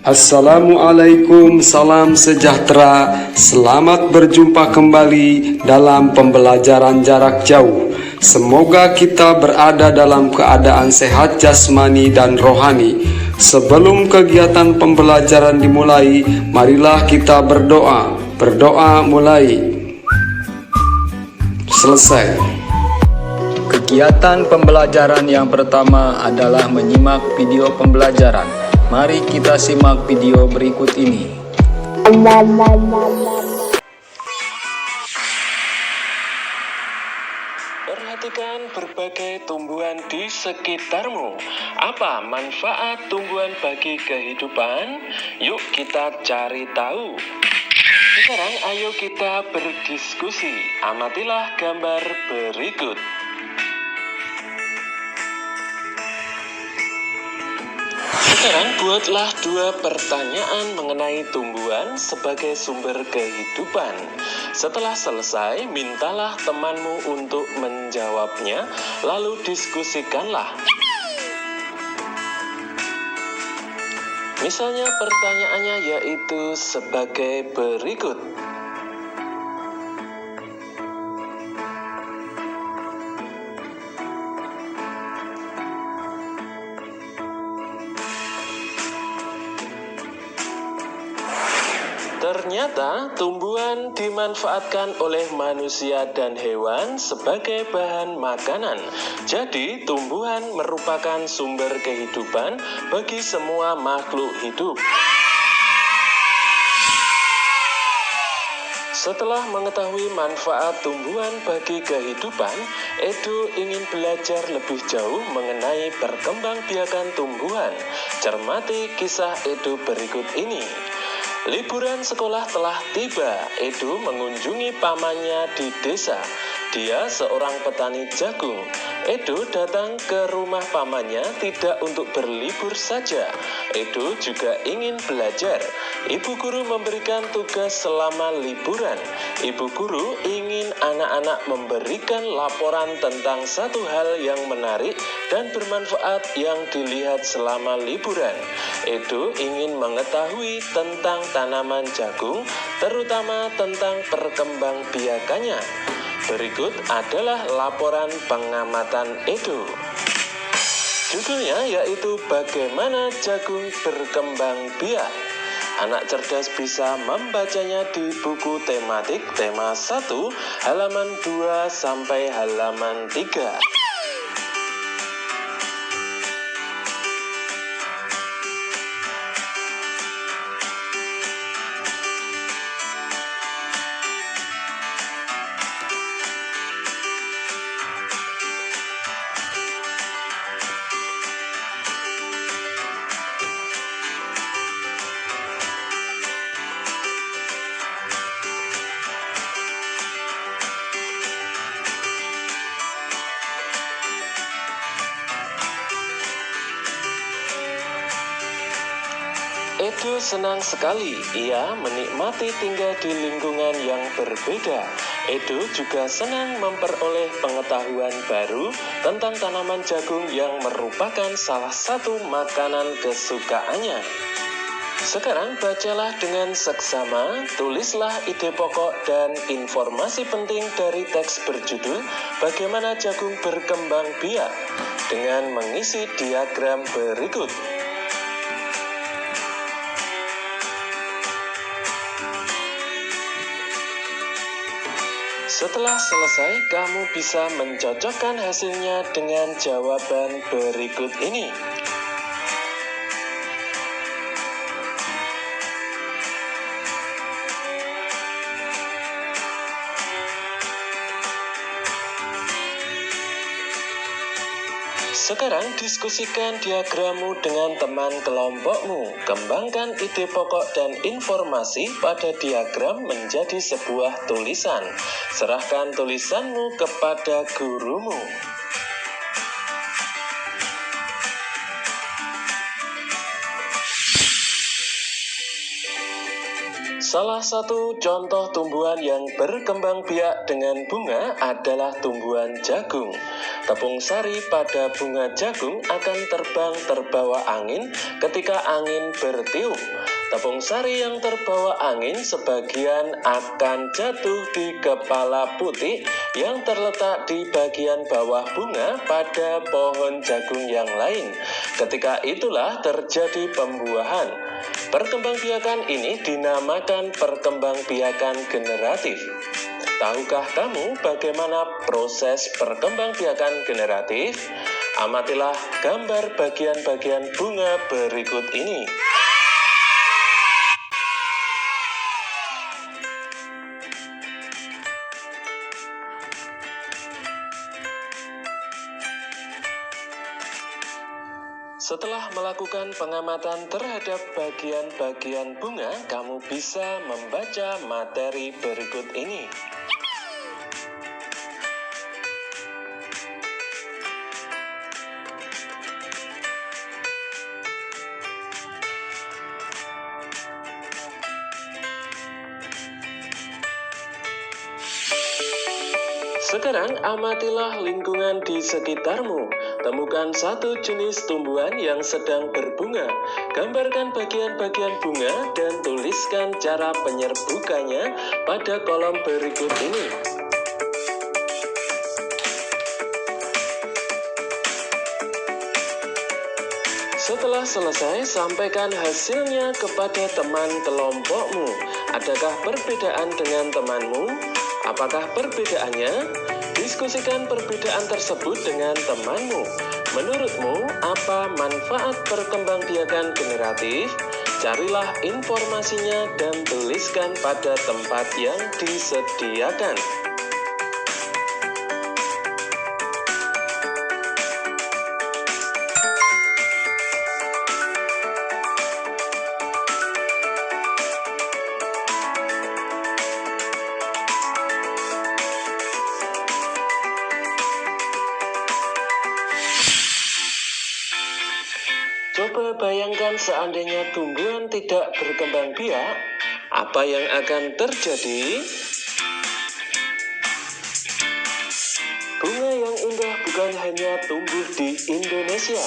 Assalamualaikum, salam sejahtera. Selamat berjumpa kembali dalam pembelajaran jarak jauh. Semoga kita berada dalam keadaan sehat jasmani dan rohani. Sebelum kegiatan pembelajaran dimulai, marilah kita berdoa. Berdoa mulai. Selesai. Kegiatan pembelajaran yang pertama adalah menyimak video pembelajaran. Mari kita simak video berikut ini. Perhatikan berbagai tumbuhan di sekitarmu. Apa manfaat tumbuhan bagi kehidupan? Yuk kita cari tahu. Sekarang ayo kita berdiskusi. Amatilah gambar berikut. Sekarang buatlah 2 pertanyaan mengenai tumbuhan sebagai sumber kehidupan. Setelah selesai, mintalah temanmu untuk menjawabnya, lalu diskusikanlah. Misalnya pertanyaannya yaitu sebagai berikut. Ternyata tumbuhan dimanfaatkan oleh manusia dan hewan sebagai bahan makanan. Jadi tumbuhan merupakan sumber kehidupan bagi semua makhluk hidup. Setelah mengetahui manfaat tumbuhan bagi kehidupan, Edo ingin belajar lebih jauh mengenai perkembangbiakan tumbuhan. Cermati kisah Edo berikut ini. Liburan sekolah telah tiba. Edo mengunjungi pamannya di desa. Dia seorang petani jagung. Edo datang ke rumah pamannya tidak untuk berlibur saja. Edo juga ingin belajar. Ibu guru memberikan tugas selama liburan. Ibu guru ingin anak-anak memberikan laporan tentang satu hal yang menarik dan bermanfaat yang dilihat selama liburan. Edo ingin mengetahui tentang tanaman jagung, terutama tentang perkembangbiakannya. Berikut adalah laporan pengamatan Edo. Judulnya yaitu Bagaimana Jagung Berkembang Biak. Anak cerdas bisa membacanya di buku tematik tema 1 halaman 2 sampai halaman 3. Edo senang sekali, ia menikmati tinggal di lingkungan yang berbeda. Edo juga senang memperoleh pengetahuan baru tentang tanaman jagung yang merupakan salah satu makanan kesukaannya. Sekarang bacalah dengan seksama, tulislah ide pokok dan informasi penting dari teks berjudul Bagaimana Jagung Berkembang Biak dengan mengisi diagram berikut. Setelah selesai, kamu bisa mencocokkan hasilnya dengan jawaban berikut ini. Sekarang diskusikan diagrammu dengan teman kelompokmu. Kembangkan ide pokok dan informasi pada diagram menjadi sebuah tulisan. Serahkan tulisanmu kepada gurumu. Salah satu contoh tumbuhan yang berkembang biak dengan bunga adalah tumbuhan jagung. Tepung sari pada bunga jagung akan terbang terbawa angin ketika angin bertiup. Tepung sari yang terbawa angin sebagian akan jatuh di kepala putih yang terletak di bagian bawah bunga pada pohon jagung yang lain. Ketika itulah terjadi pembuahan. Perkembangbiakan ini dinamakan perkembangbiakan generatif. Tahukah kamu bagaimana proses perkembangbiakan generatif? Amatilah gambar bagian-bagian bunga berikut ini. Setelah melakukan pengamatan terhadap bagian-bagian bunga, kamu bisa membaca materi berikut ini. Sekarang amatilah lingkungan di sekitarmu. Temukan satu jenis tumbuhan yang sedang berbunga. Gambarkan bagian-bagian bunga dan tuliskan cara penyerbukannya pada kolom berikut ini. Setelah selesai, sampaikan hasilnya kepada teman kelompokmu. Adakah perbedaan dengan temanmu? Apakah perbedaannya? Diskusikan perbedaan tersebut dengan temanmu. Menurutmu, apa manfaat perkembangbiakan generatif? Carilah informasinya dan tuliskan pada tempat yang disediakan. Coba bayangkan seandainya tumbuhan tidak berkembang biak, apa yang akan terjadi? Bunga yang indah bukan hanya tumbuh di Indonesia.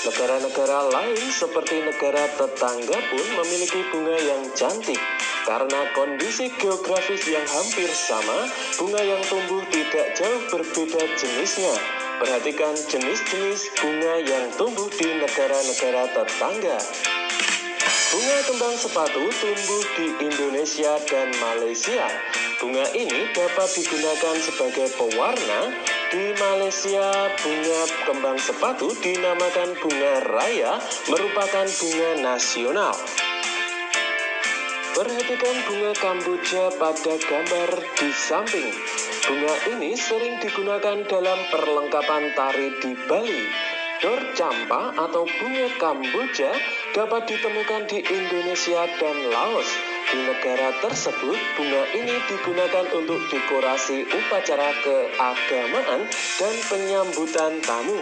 Negara-negara lain seperti negara tetangga pun memiliki bunga yang cantik. Karena kondisi geografis yang hampir sama, bunga yang tumbuh tidak jauh berbeda jenisnya. Perhatikan jenis-jenis bunga yang tumbuh di negara-negara tetangga. Bunga kembang sepatu tumbuh di Indonesia dan Malaysia. Bunga ini dapat digunakan sebagai pewarna. Di Malaysia, bunga kembang sepatu dinamakan bunga raya, merupakan bunga nasional. Perhatikan bunga Kamboja pada gambar di samping. Bunga ini sering digunakan dalam perlengkapan tari di Bali. Dor campa atau bunga Kamboja dapat ditemukan di Indonesia dan Laos. Di negara tersebut, bunga ini digunakan untuk dekorasi upacara keagamaan dan penyambutan tamu.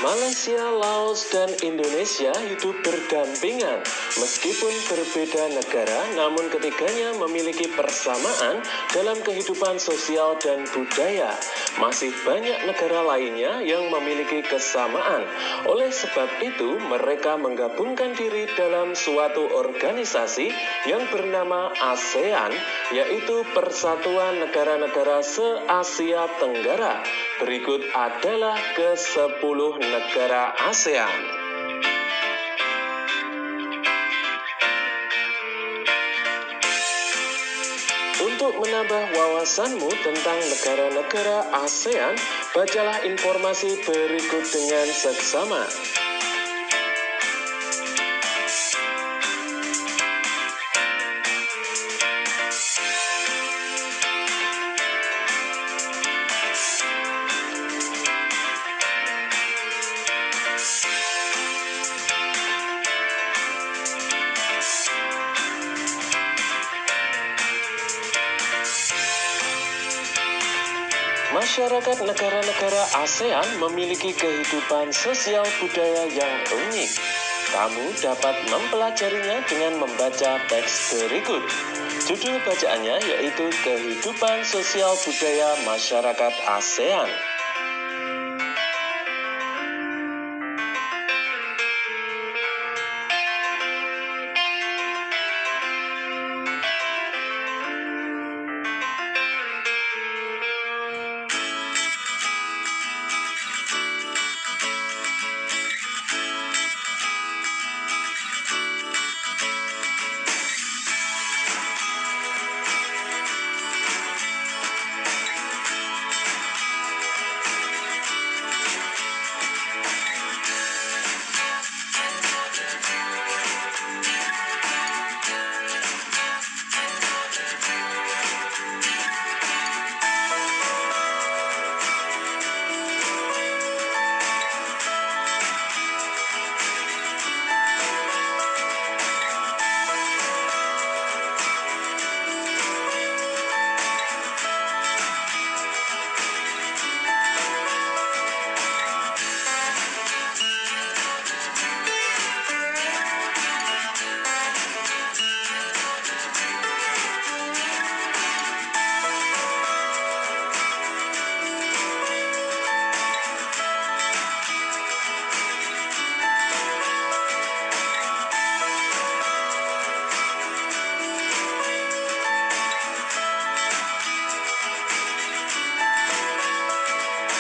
Malaysia, Laos, dan Indonesia hidup berdampingan. Meskipun berbeda negara, namun ketiganya memiliki persamaan dalam kehidupan sosial dan budaya. Masih banyak negara lainnya yang memiliki kesamaan. Oleh sebab itu, mereka menggabungkan diri dalam suatu organisasi yang bernama ASEAN, yaitu Persatuan Negara-Negara Se-Asia Tenggara. Berikut adalah ke-10 negara ASEAN. Untuk menambah wawasanmu tentang negara-negara ASEAN, bacalah informasi berikut dengan seksama. Masyarakat negara-negara ASEAN memiliki kehidupan sosial budaya yang unik. Kamu dapat mempelajarinya dengan membaca teks berikut. Judul bacaannya yaitu Kehidupan Sosial Budaya Masyarakat ASEAN.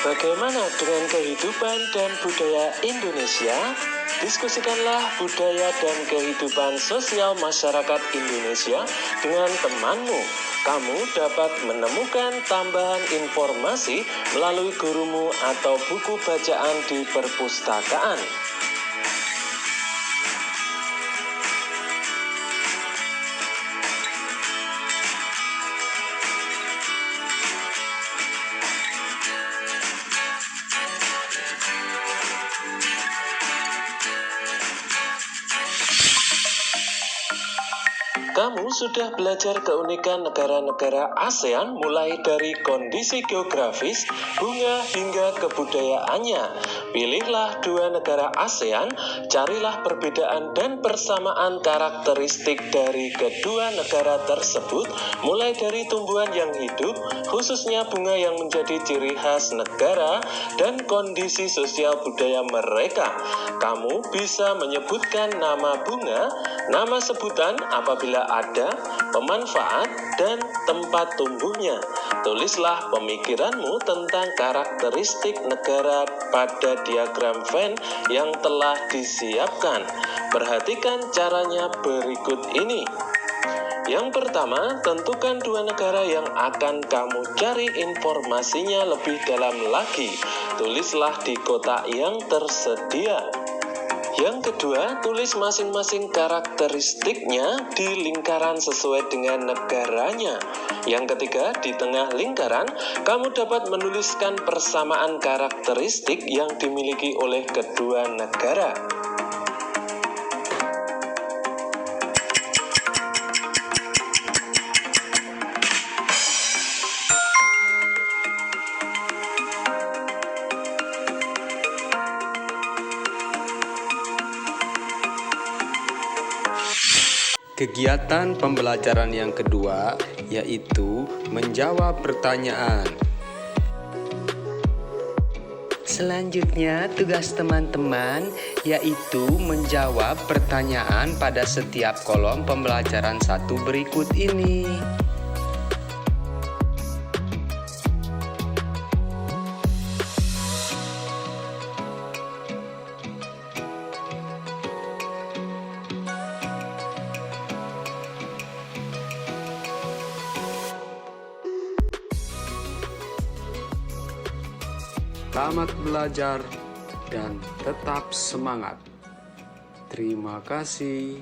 Bagaimana dengan kehidupan dan budaya Indonesia? Diskusikanlah budaya dan kehidupan sosial masyarakat Indonesia dengan temanmu. Kamu dapat menemukan tambahan informasi melalui gurumu atau buku bacaan di perpustakaan. Kamu sudah belajar keunikan negara-negara ASEAN mulai dari kondisi geografis, bunga hingga kebudayaannya. Pilihlah dua negara ASEAN, carilah perbedaan dan persamaan karakteristik dari kedua negara tersebut, mulai dari tumbuhan yang hidup, khususnya bunga yang menjadi ciri khas negara, dan kondisi sosial budaya mereka. Kamu bisa menyebutkan nama bunga, nama sebutan apabila ada, pemanfaat, dan tempat tumbuhnya. Tulislah pemikiranmu tentang karakteristik negara pada diagram Venn yang telah disiapkan. Perhatikan caranya berikut ini. Yang pertama, tentukan dua negara yang akan kamu cari informasinya lebih dalam lagi. Tulislah di kotak yang tersedia. Yang kedua, tulis masing-masing karakteristiknya di lingkaran sesuai dengan negaranya. Yang ketiga, di tengah lingkaran, kamu dapat menuliskan persamaan karakteristik yang dimiliki oleh kedua negara. Kegiatan pembelajaran yang kedua yaitu menjawab pertanyaan. Selanjutnya tugas teman-teman yaitu menjawab pertanyaan pada setiap kolom pembelajaran satu berikut ini. Selamat belajar dan tetap semangat. Terima kasih.